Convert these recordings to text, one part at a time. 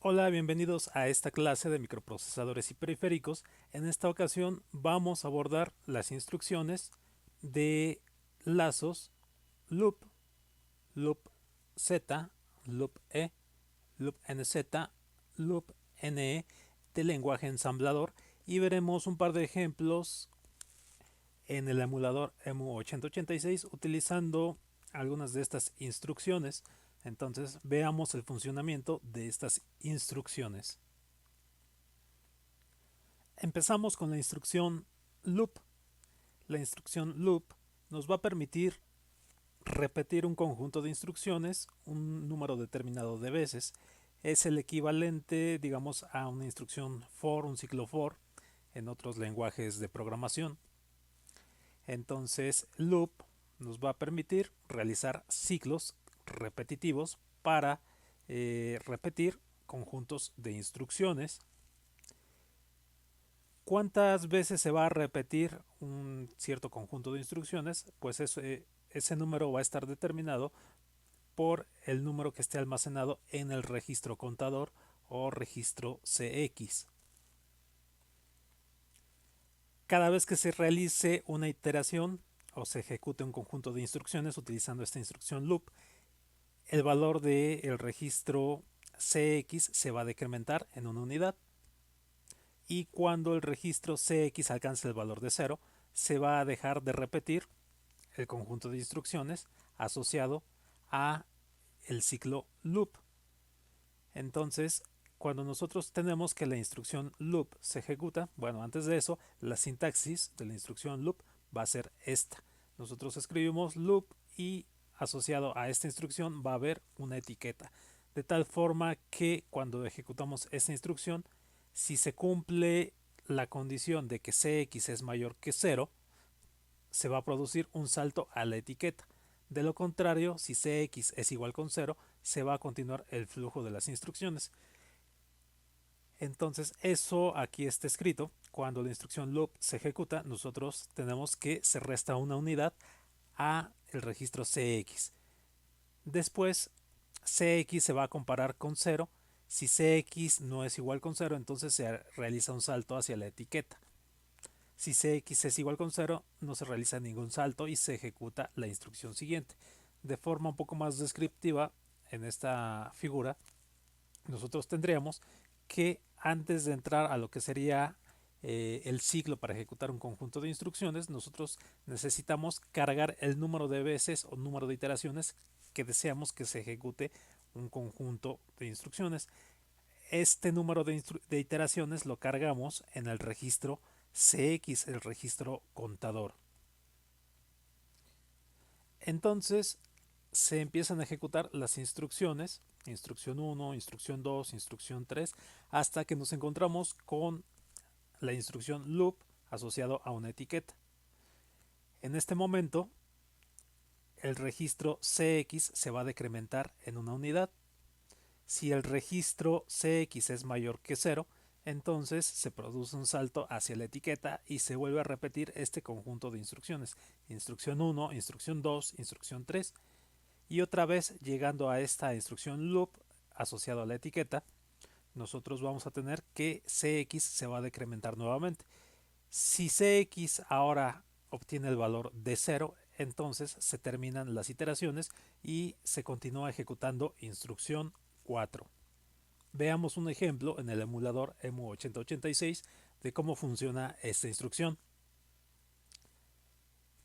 Hola, bienvenidos a esta clase de microprocesadores y periféricos. En esta ocasión vamos a abordar las instrucciones de lazos loop, loop Z, loop E, loop NZ, loop NE de lenguaje ensamblador y veremos un par de ejemplos en el emulador EMU8086 utilizando algunas de estas instrucciones. Entonces veamos el funcionamiento de estas instrucciones. Empezamos con la instrucción loop. La instrucción loop nos va a permitir repetir un conjunto de instrucciones un número determinado de veces. Es el equivalente, digamos, a una instrucción for, un ciclo for, en otros lenguajes de programación. Entonces, loop nos va a permitir realizar ciclos repetitivos para repetir conjuntos de instrucciones. ¿Cuántas veces se va a repetir un cierto conjunto de instrucciones? Pues ese número va a estar determinado por el número que esté almacenado en el registro contador o registro CX. Cada vez que se realice una iteración o se ejecute un conjunto de instrucciones utilizando esta instrucción loop, el valor del registro CX se va a decrementar en una unidad. Y cuando el registro CX alcance el valor de 0, se va a dejar de repetir el conjunto de instrucciones asociado a el ciclo loop. Entonces, cuando nosotros tenemos que la instrucción loop se ejecuta, bueno, antes de eso, la sintaxis de la instrucción loop va a ser esta. Nosotros escribimos loop y asociado a esta instrucción va a haber una etiqueta. De tal forma que cuando ejecutamos esta instrucción, si se cumple la condición de que CX es mayor que 0, se va a producir un salto a la etiqueta. De lo contrario, si CX es igual con 0, se va a continuar el flujo de las instrucciones. Entonces, eso aquí está escrito. Cuando la instrucción loop se ejecuta, nosotros tenemos que se resta una unidad a el registro CX. Después, CX se va a comparar con 0. Si CX no es igual con 0, entonces se realiza un salto hacia la etiqueta. Si CX es igual con 0, no se realiza ningún salto y se ejecuta la instrucción siguiente. De forma un poco más descriptiva, en esta figura, nosotros tendríamos que antes de entrar a lo que sería el ciclo para ejecutar un conjunto de instrucciones, nosotros necesitamos cargar el número de veces o número de iteraciones que deseamos que se ejecute un conjunto de instrucciones. Este número de iteraciones lo cargamos en el registro CX, el registro contador. Entonces se empiezan a ejecutar las instrucciones, instrucción 1, instrucción 2, instrucción 3, hasta que nos encontramos con la instrucción loop asociado a una etiqueta. En este momento, el registro CX se va a decrementar en una unidad. Si el registro CX es mayor que 0, entonces se produce un salto hacia la etiqueta y se vuelve a repetir este conjunto de instrucciones. Instrucción 1, instrucción 2, instrucción 3. Y otra vez, llegando a esta instrucción loop asociado a la etiqueta, nosotros vamos a tener que CX se va a decrementar nuevamente. Si CX ahora obtiene el valor de 0, entonces se terminan las iteraciones y se continúa ejecutando instrucción 4. Veamos un ejemplo en el emulador EMU8086 de cómo funciona esta instrucción.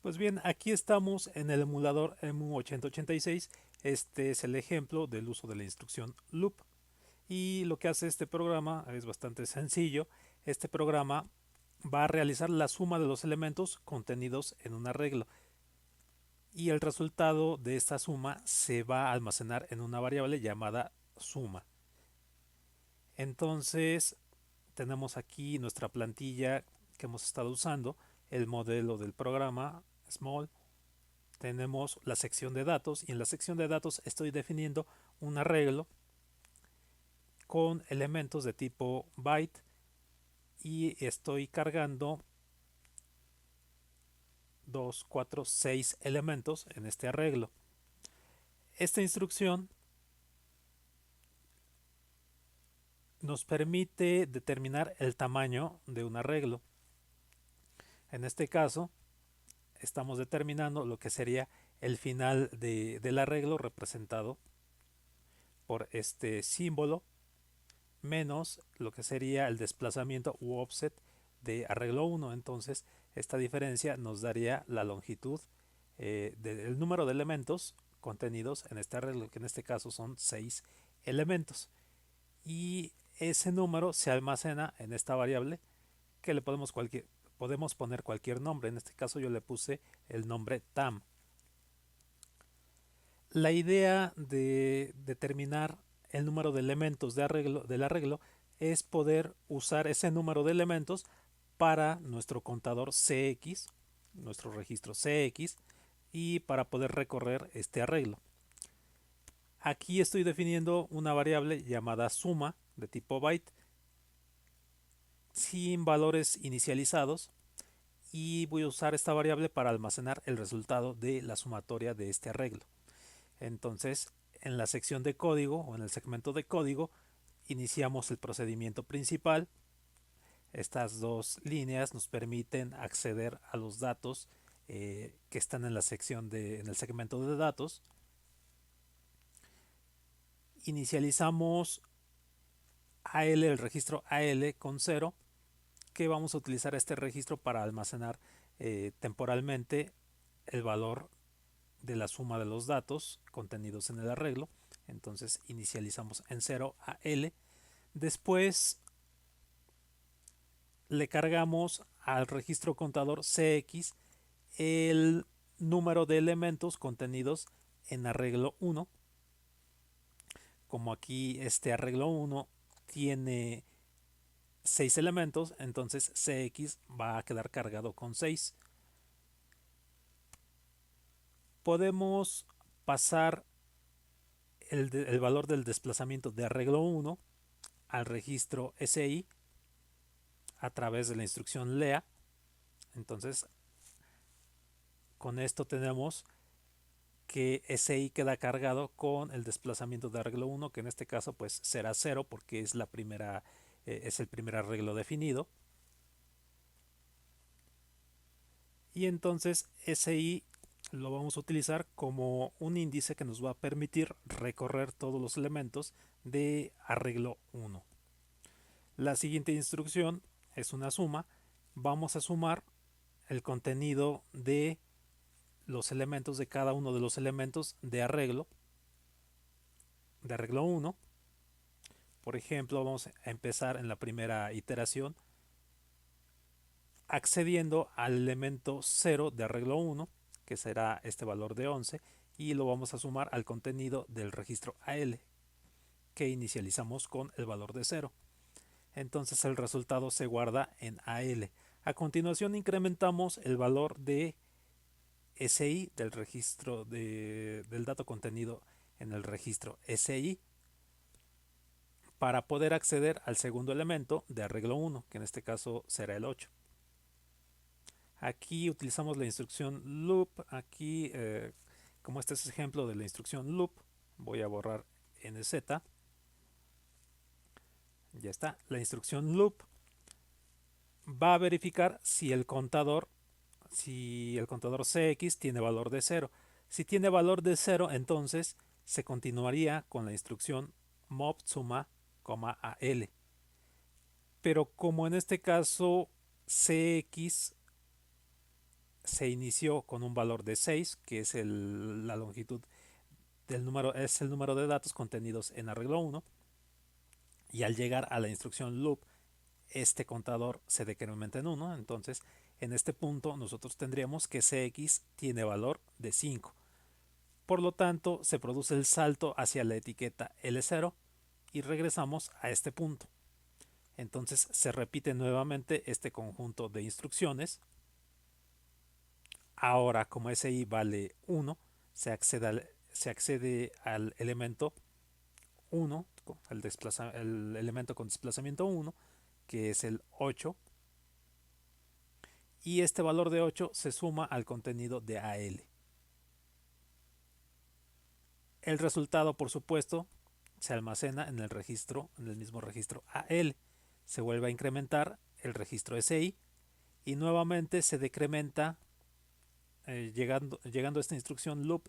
Pues bien, aquí estamos en el emulador EMU8086. Este es el ejemplo del uso de la instrucción loop. Y lo que hace este programa es bastante sencillo. Este programa va a realizar la suma de los elementos contenidos en un arreglo. Y el resultado de esta suma se va a almacenar en una variable llamada suma. Entonces tenemos aquí nuestra plantilla que hemos estado usando, el modelo del programa small, tenemos la sección de datos y en la sección de datos estoy definiendo un arreglo con elementos de tipo byte y estoy cargando 2, 4, 6 elementos en este arreglo. Esta instrucción nos permite determinar el tamaño de un arreglo. En este caso, estamos determinando lo que sería el final del arreglo representado por este símbolo menos lo que sería el desplazamiento u offset de arreglo 1. Entonces, esta diferencia nos daría la longitud del número de elementos contenidos en este arreglo, que en este caso son 6 elementos. Y ese número se almacena en esta variable que le podemos poner cualquier nombre. En este caso yo le puse el nombre tam. La idea de determinar el número de elementos del arreglo es poder usar ese número de elementos para nuestro contador CX, nuestro registro CX, y para poder recorrer este arreglo. Aquí estoy definiendo una variable llamada suma de tipo byte sin valores inicializados, y voy a usar esta variable para almacenar el resultado de la sumatoria de este arreglo. Entonces, en la sección de código o en el segmento de código, iniciamos el procedimiento principal. Estas dos líneas nos permiten acceder a los datos que están en la sección en el segmento de datos. Inicializamos AL, el registro AL con 0, que vamos a utilizar este registro para almacenar temporalmente el valor de la suma de los datos contenidos en el arreglo. Entonces inicializamos en 0 a L. Después le cargamos al registro contador CX el número de elementos contenidos en arreglo 1. Como aquí este arreglo 1 tiene 6 elementos, entonces CX va a quedar cargado con 6. Podemos pasar el valor del desplazamiento de arreglo 1 al registro SI a través de la instrucción lea. Entonces, con esto tenemos que SI queda cargado con el desplazamiento de arreglo 1, que en este caso pues será 0 porque es es el primer arreglo definido. Y entonces SI lo vamos a utilizar como un índice que nos va a permitir recorrer todos los elementos de arreglo 1. La siguiente instrucción es una suma. Vamos a sumar el contenido de los elementos de cada uno de los elementos de arreglo 1. Por ejemplo, vamos a empezar en la primera iteración accediendo al elemento 0 de arreglo 1, que será este valor de 11, y lo vamos a sumar al contenido del registro AL, que inicializamos con el valor de 0. Entonces el resultado se guarda en AL. A continuación incrementamos el valor de SI del registro del dato contenido en el registro SI para poder acceder al segundo elemento de arreglo 1, que en este caso será el 8. Aquí utilizamos la instrucción loop. Aquí, como este es ejemplo de la instrucción loop, voy a borrar NZ. Ya está. La instrucción loop va a verificar si el contador CX tiene valor de 0. Si tiene valor de 0, entonces se continuaría con la instrucción mov suma, AL. Pero como en este caso CX se inició con un valor de 6, que es la longitud del número, es el número de datos contenidos en arreglo 1, y al llegar a la instrucción loop, este contador se decrementa en 1. Entonces, en este punto nosotros tendríamos que CX tiene valor de 5. Por lo tanto, se produce el salto hacia la etiqueta L0 y regresamos a este punto. Entonces se repite nuevamente este conjunto de instrucciones. Ahora, como SI vale 1, se accede al elemento 1, el elemento con desplazamiento 1, que es el 8, y este valor de 8 se suma al contenido de AL. El resultado, por supuesto, se almacena en el registro, en el mismo registro AL. Se vuelve a incrementar el registro SI y nuevamente se decrementa llegando a esta instrucción loop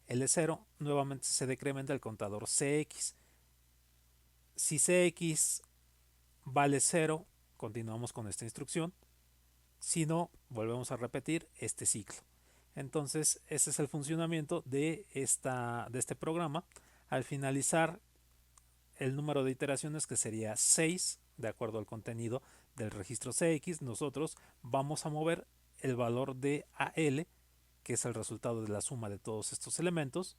L0, nuevamente se decrementa el contador CX. Si CX vale 0, continuamos con esta instrucción. Si no, volvemos a repetir este ciclo. Entonces, ese es el funcionamiento de este programa. Al finalizar el número de iteraciones, que sería 6, de acuerdo al contenido del registro CX, nosotros vamos a mover el valor de AL, que es el resultado de la suma de todos estos elementos,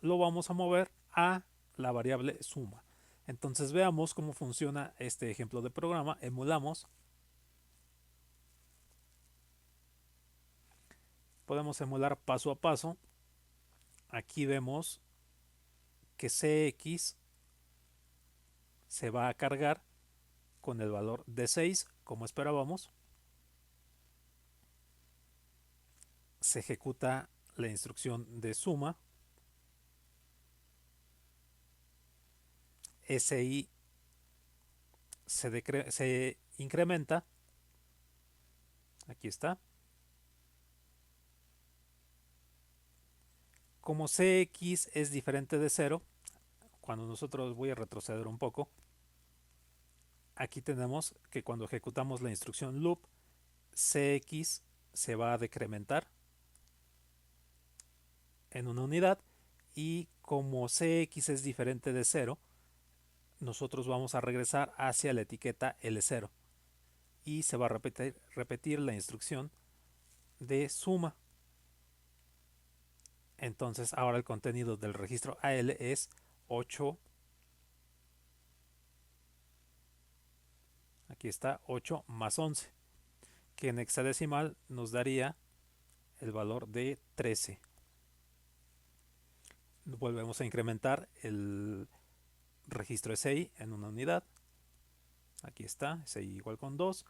lo vamos a mover a la variable suma. Entonces veamos cómo funciona este ejemplo de programa. Emulamos. Podemos emular paso a paso. Aquí vemos que CX se va a cargar con el valor de 6, como esperábamos. Se ejecuta la instrucción de suma. SI se incrementa. Aquí está. Como CX es diferente de 0, cuando nosotros, voy a retroceder un poco, aquí tenemos que cuando ejecutamos la instrucción loop, CX se va a decrementar en una unidad, y como CX es diferente de 0, nosotros vamos a regresar hacia la etiqueta L0 y se va a repetir la instrucción de suma. Entonces ahora el contenido del registro AL es 8. Aquí está 8 más 11, que en hexadecimal nos daría el valor de 13. Volvemos a incrementar el registro SI en una unidad. Aquí está, SI igual con 2,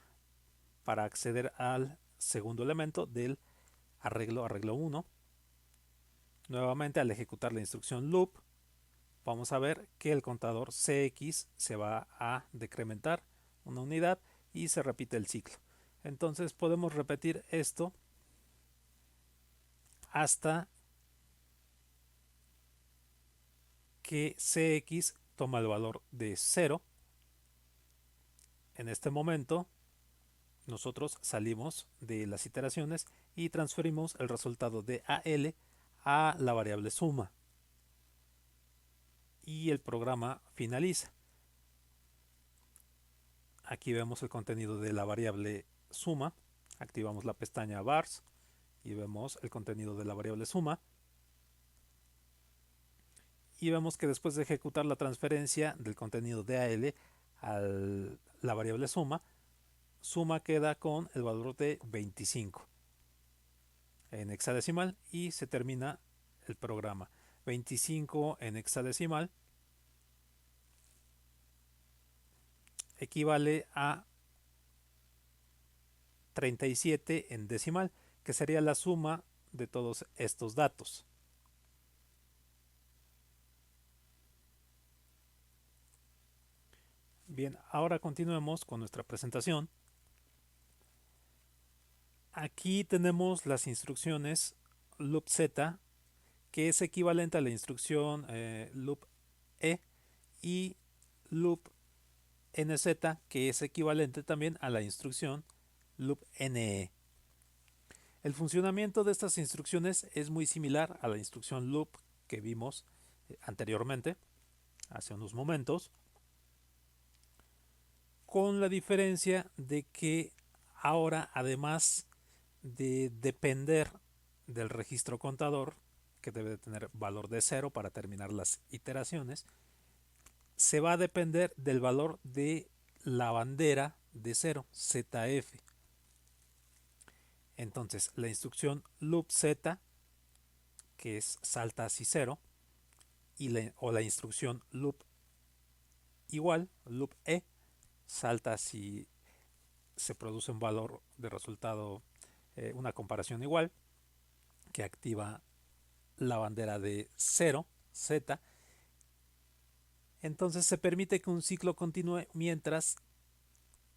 para acceder al segundo elemento del arreglo 1. Nuevamente, al ejecutar la instrucción loop, vamos a ver que el contador CX se va a decrementar una unidad y se repite el ciclo. Entonces podemos repetir esto hasta que CX toma el valor de 0. En este momento nosotros salimos de las iteraciones y transferimos el resultado de AL a la variable suma y el programa finaliza. Aquí vemos el contenido de la variable suma. Activamos la pestaña vars y vemos el contenido de la variable suma. Y vemos que después de ejecutar la transferencia del contenido de AL a la variable suma, suma queda con el valor de 25 en hexadecimal y se termina el programa. 25 en hexadecimal equivale a 37 en decimal, que sería la suma de todos estos datos. Bien, ahora continuemos con nuestra presentación. Aquí tenemos las instrucciones loop Z, que es equivalente a la instrucción loop E, y loop NZ, que es equivalente también a la instrucción loop NE. El funcionamiento de estas instrucciones es muy similar a la instrucción loop que vimos anteriormente, hace unos momentos, con la diferencia de que ahora, además de depender del registro contador, que debe de tener valor de 0 para terminar las iteraciones, se va a depender del valor de la bandera de 0, ZF. Entonces, la instrucción loop Z, que es salta así 0, o la instrucción loop igual, loop E, salta si se produce un valor de resultado, una comparación igual, que activa la bandera de 0. Z. Entonces se permite que un ciclo continúe mientras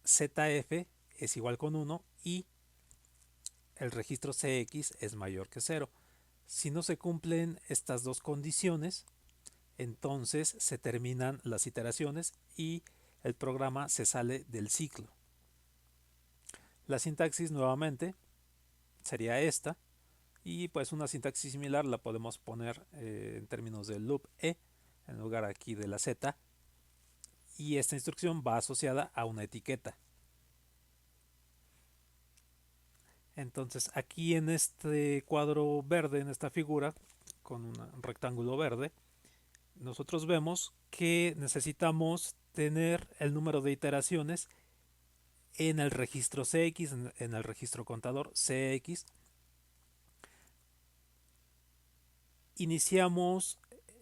ZF es igual con 1 y el registro CX es mayor que 0. Si no se cumplen estas dos condiciones, entonces se terminan las iteraciones y el programa se sale del ciclo. La sintaxis nuevamente sería esta, y pues una sintaxis similar la podemos poner en términos de loop E en lugar aquí de la Z, y esta instrucción va asociada a una etiqueta. Entonces aquí en este cuadro verde, en esta figura con un rectángulo verde, nosotros vemos que necesitamos tener el número de iteraciones en el registro CX, en el registro contador CX. Iniciamos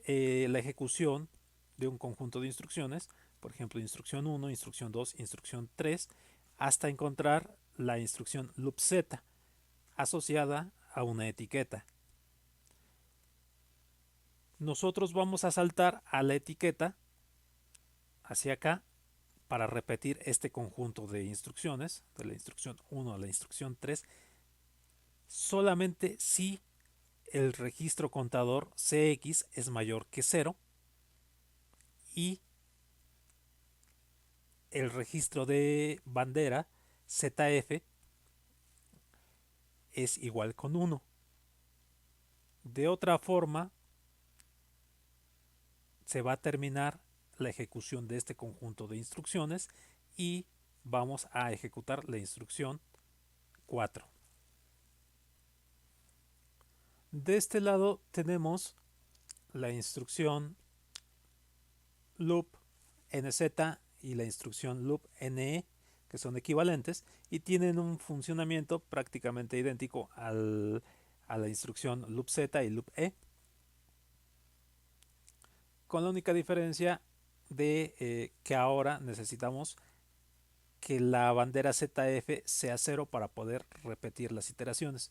la ejecución de un conjunto de instrucciones, por ejemplo, instrucción 1, instrucción 2, instrucción 3, hasta encontrar la instrucción loop Z asociada a una etiqueta. Nosotros vamos a saltar a la etiqueta hacia acá para repetir este conjunto de instrucciones, de la instrucción 1 a la instrucción 3, solamente si el registro contador CX es mayor que 0 y el registro de bandera ZF es igual con 1. De otra forma, se va a terminar la ejecución de este conjunto de instrucciones y vamos a ejecutar la instrucción 4. De este lado tenemos la instrucción loop nz y la instrucción loop ne, que son equivalentes y tienen un funcionamiento prácticamente idéntico a la instrucción loop z y loop e, con la única diferencia de que ahora necesitamos que la bandera ZF sea 0 para poder repetir las iteraciones.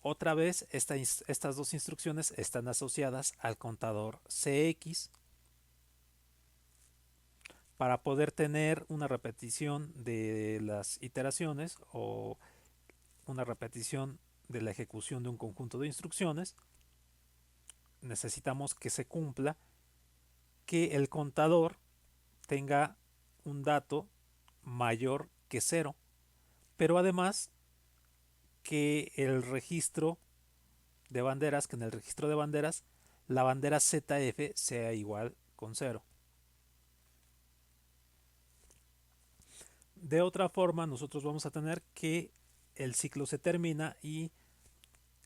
Otra vez, estas dos instrucciones están asociadas al contador CX para poder tener una repetición de las iteraciones o una repetición de la ejecución de un conjunto de instrucciones. Necesitamos que se cumpla que el contador tenga un dato mayor que 0, pero además que el registro de banderas, que en el registro de banderas la bandera ZF sea igual con 0. De otra forma, nosotros vamos a tener que el ciclo se termina y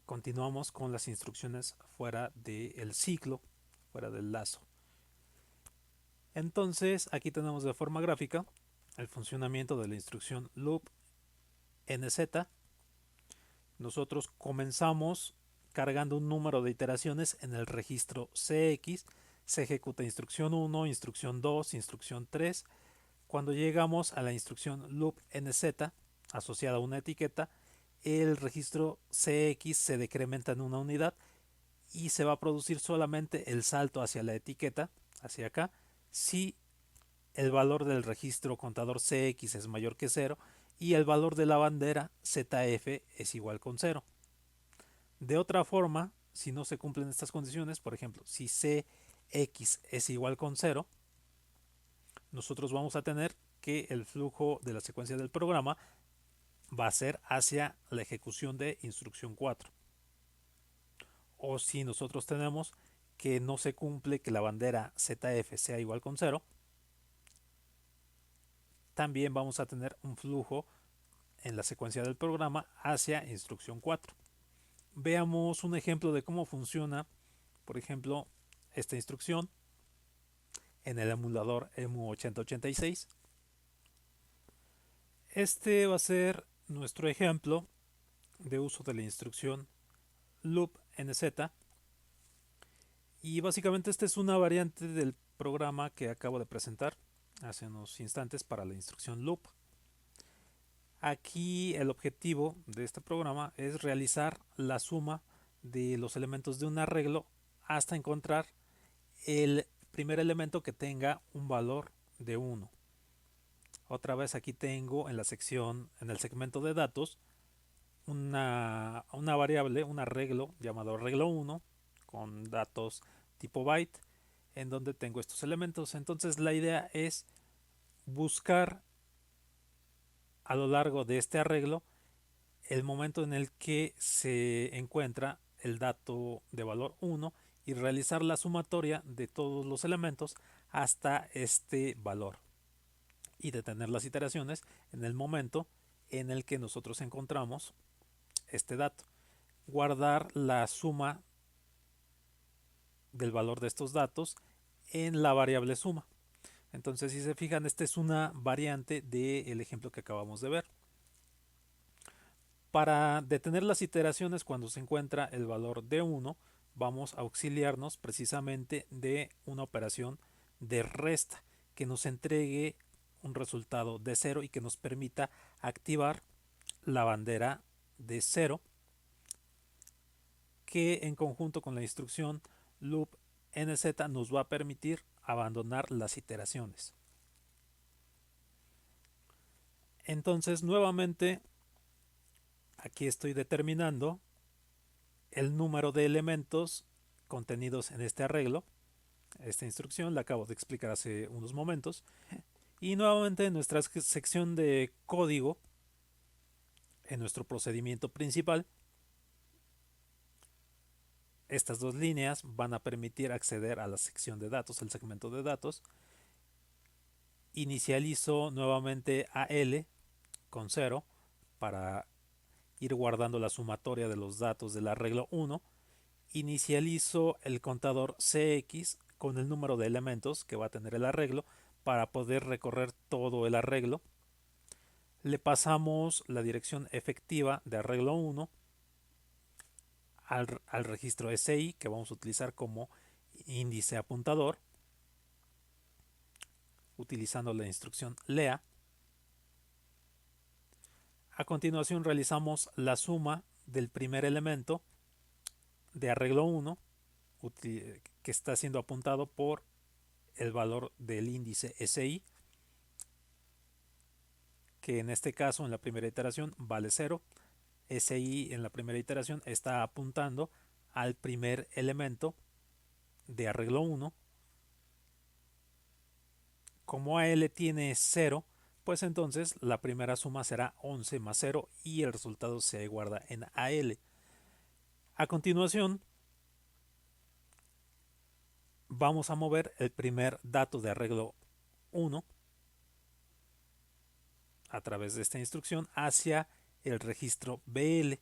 continuamos con las instrucciones fuera del ciclo, fuera del lazo. Entonces, aquí tenemos de forma gráfica el funcionamiento de la instrucción loop nz. Nosotros comenzamos cargando un número de iteraciones en el registro CX, se ejecuta instrucción 1, instrucción 2, instrucción 3. Cuando llegamos a la instrucción loop nz asociada a una etiqueta, el registro CX se decrementa en una unidad y se va a producir solamente el salto hacia la etiqueta, hacia acá, si el valor del registro contador CX es mayor que 0 y el valor de la bandera ZF es igual con 0. De otra forma, si no se cumplen estas condiciones, por ejemplo, si CX es igual con 0, nosotros vamos a tener que el flujo de la secuencia del programa va a ser hacia la ejecución de instrucción 4. O si nosotros tenemos que no se cumple que la bandera ZF sea igual con 0, también vamos a tener un flujo en la secuencia del programa hacia instrucción 4. Veamos un ejemplo de cómo funciona, por ejemplo, esta instrucción en el emulador EMU8086. Este va a ser nuestro ejemplo de uso de la instrucción loop nz, y básicamente esta es una variante del programa que acabo de presentar hace unos instantes para la instrucción loop. Aquí el objetivo de este programa es realizar la suma de los elementos de un arreglo hasta encontrar el primer elemento que tenga un valor de 1. Otra vez aquí tengo en la sección, en el segmento de datos, una variable, un arreglo llamado arreglo 1 con datos tipo byte, en donde tengo estos elementos. Entonces la idea es buscar a lo largo de este arreglo el momento en el que se encuentra el dato de valor 1 y realizar la sumatoria de todos los elementos hasta este valor y detener las iteraciones en el momento en el que nosotros encontramos este dato. Guardar la suma del valor de estos datos en la variable suma. Entonces, si se fijan, esta es una variante del ejemplo que acabamos de ver. Para detener las iteraciones cuando se encuentra el valor de 1, vamos a auxiliarnos precisamente de una operación de resta que nos entregue un resultado de 0 y que nos permita activar la bandera de 0, que en conjunto con la instrucción loop nz nos va a permitir abandonar las iteraciones. Entonces, nuevamente, aquí estoy determinando el número de elementos contenidos en este arreglo. Esta instrucción la acabo de explicar hace unos momentos. Y nuevamente en nuestra sección de código, en nuestro procedimiento principal, estas dos líneas van a permitir acceder a la sección de datos, el segmento de datos. Inicializo nuevamente AL con 0 para ir guardando la sumatoria de los datos del arreglo 1. Inicializo el contador CX con el número de elementos que va a tener el arreglo para poder recorrer todo el arreglo. Le pasamos la dirección efectiva de arreglo 1 al registro SI que vamos a utilizar como índice apuntador utilizando la instrucción LEA. A continuación realizamos la suma del primer elemento de arreglo 1 que está siendo apuntado por el valor del índice SI, que en este caso en la primera iteración vale 0. SI en la primera iteración está apuntando al primer elemento de arreglo 1. Como AL tiene 0, pues entonces la primera suma será 11 más 0 y el resultado se guarda en AL. A continuación, vamos a mover el primer dato de arreglo 1 a través de esta instrucción hacia el registro BL.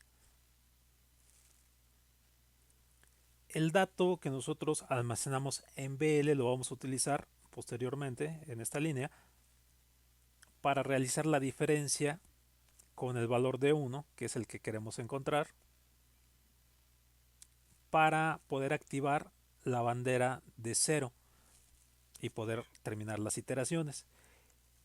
El dato que nosotros almacenamos en BL lo vamos a utilizar posteriormente en esta línea para realizar la diferencia con el valor de 1, que es el que queremos encontrar, para poder activar la bandera de 0 y poder terminar las iteraciones.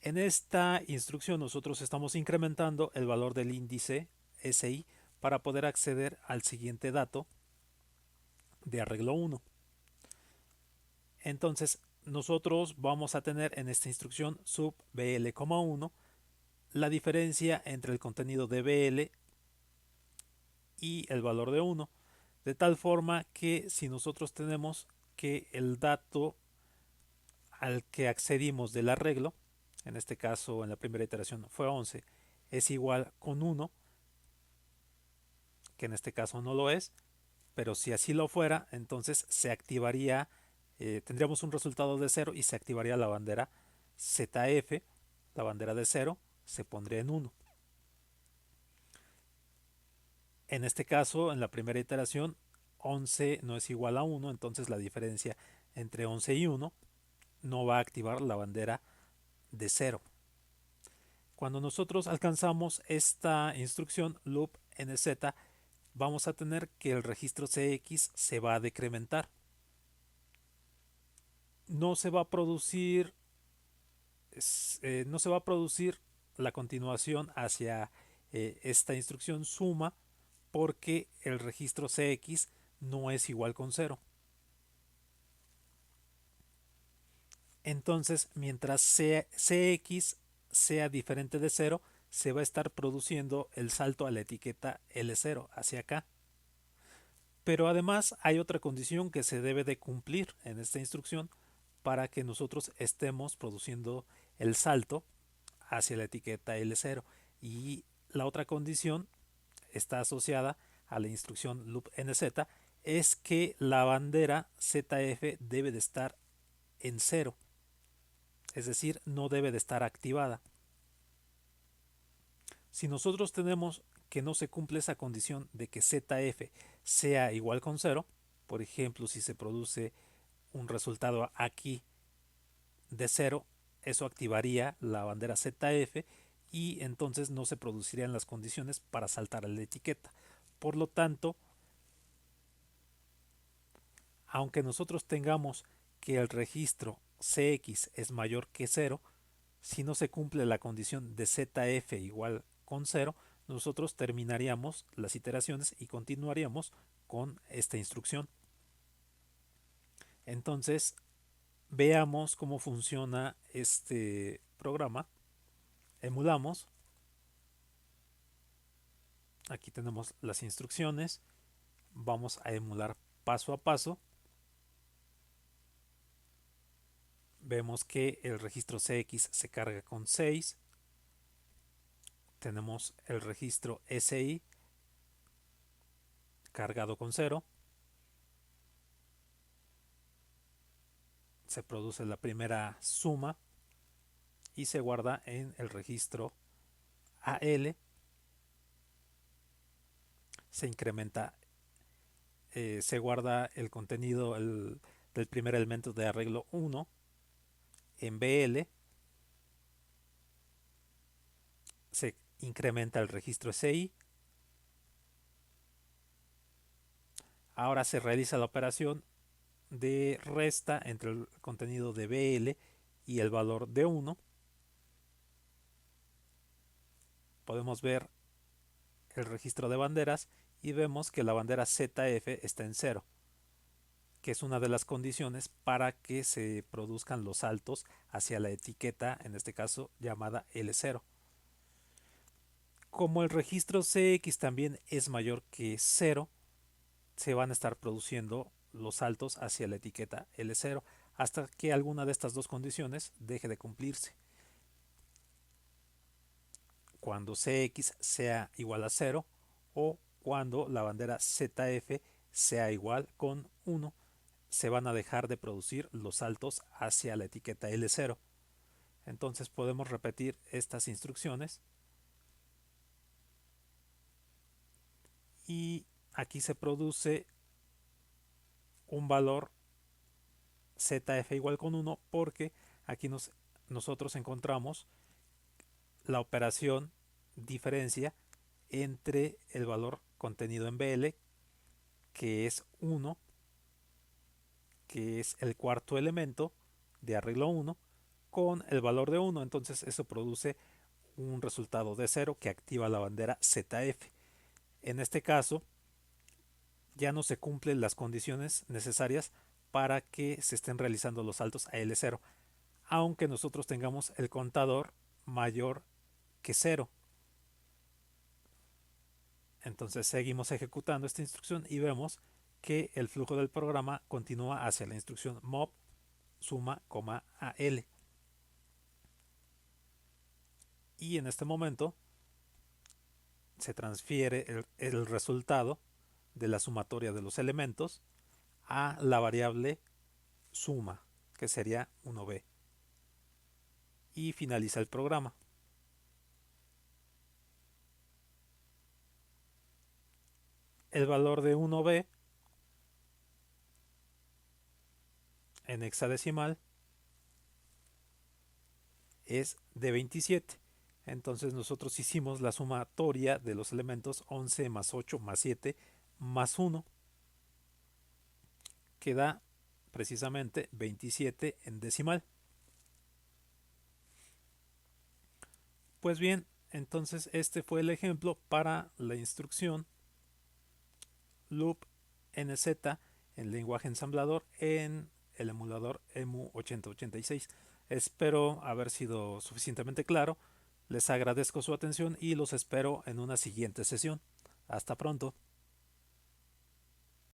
En esta instrucción nosotros estamos incrementando el valor del índice SI para poder acceder al siguiente dato de arreglo 1. Entonces nosotros vamos a tener en esta instrucción sub BL,1 la diferencia entre el contenido de BL y el valor de 1, de tal forma que si nosotros tenemos que el dato al que accedimos del arreglo, en este caso en la primera iteración fue 11, es igual con 1, que en este caso no lo es, pero si así lo fuera, entonces se activaría, tendríamos un resultado de 0 y se activaría la bandera ZF, la bandera de 0 se pondría en 1. En este caso, en la primera iteración, 11 no es igual a 1, entonces la diferencia entre 11 y 1 no va a activar la bandera de 0. Cuando nosotros alcanzamos esta instrucción loop nz, vamos a tener que el registro CX se va a decrementar. No se va a producir la continuación hacia esta instrucción suma porque el registro CX no es igual con 0. Entonces, mientras Cx sea diferente de cero, se va a estar produciendo el salto a la etiqueta L0 hacia acá. Pero además hay otra condición que se debe de cumplir en esta instrucción para que nosotros estemos produciendo el salto hacia la etiqueta L0. Y la otra condición está asociada a la instrucción loop NZ, es que la bandera ZF debe de estar en cero, es decir, no debe de estar activada. Si nosotros tenemos que no se cumple esa condición de que ZF sea igual con cero, por ejemplo, si se produce un resultado aquí de cero, eso activaría la bandera ZF y entonces no se producirían las condiciones para saltar a la etiqueta. Por lo tanto, aunque nosotros tengamos que el registro CX es mayor que cero, si no se cumple la condición de ZF igual con cero, nosotros terminaríamos las iteraciones y continuaríamos con esta instrucción. Entonces, veamos cómo funciona este programa. Emulamos. Aquí tenemos las instrucciones. Vamos a emular paso a paso. Vemos que el registro CX se carga con 6. Tenemos el registro SI cargado con 0. Se produce la primera suma y se guarda en el registro AL. Se incrementa, se guarda el contenido del primer elemento de arreglo 1 en BL. Se incrementa el registro SI. Ahora se realiza la operación de resta entre el contenido de BL y el valor de 1. Podemos ver el registro de banderas y vemos que la bandera ZF está en 0, que es una de las condiciones para que se produzcan los saltos hacia la etiqueta, en este caso llamada L0. Como el registro CX también es mayor que 0, se van a estar produciendo los saltos hacia la etiqueta L0 hasta que alguna de estas dos condiciones deje de cumplirse. Cuando CX sea igual a 0 o cuando la bandera ZF sea igual con 1, se van a dejar de producir los saltos hacia la etiqueta L0. Entonces podemos repetir estas instrucciones y aquí se produce un valor ZF igual con 1 porque aquí nosotros encontramos la operación diferencia entre el valor contenido en BL, que es 1, que es el cuarto elemento de arreglo 1, con el valor de 1. Entonces eso produce un resultado de 0 que activa la bandera ZF. En este caso ya no se cumplen las condiciones necesarias para que se estén realizando los saltos a L0, aunque nosotros tengamos el contador mayor que 0. Entonces seguimos ejecutando esta instrucción y vemos que el flujo del programa continúa hacia la instrucción mob suma, AL. Y en este momento se transfiere el resultado de la sumatoria de los elementos a la variable suma, que sería 1b. Y finaliza el programa. El valor de 1b en hexadecimal es de 27. Entonces nosotros hicimos la sumatoria de los elementos 11 más 8 más 7 más 1, que da precisamente 27 en decimal. Pues bien, entonces este fue el ejemplo para la instrucción loop NZ en lenguaje ensamblador en el emulador EMU 8086. Espero haber sido suficientemente claro. Les agradezco su atención y los espero en una siguiente sesión. Hasta pronto.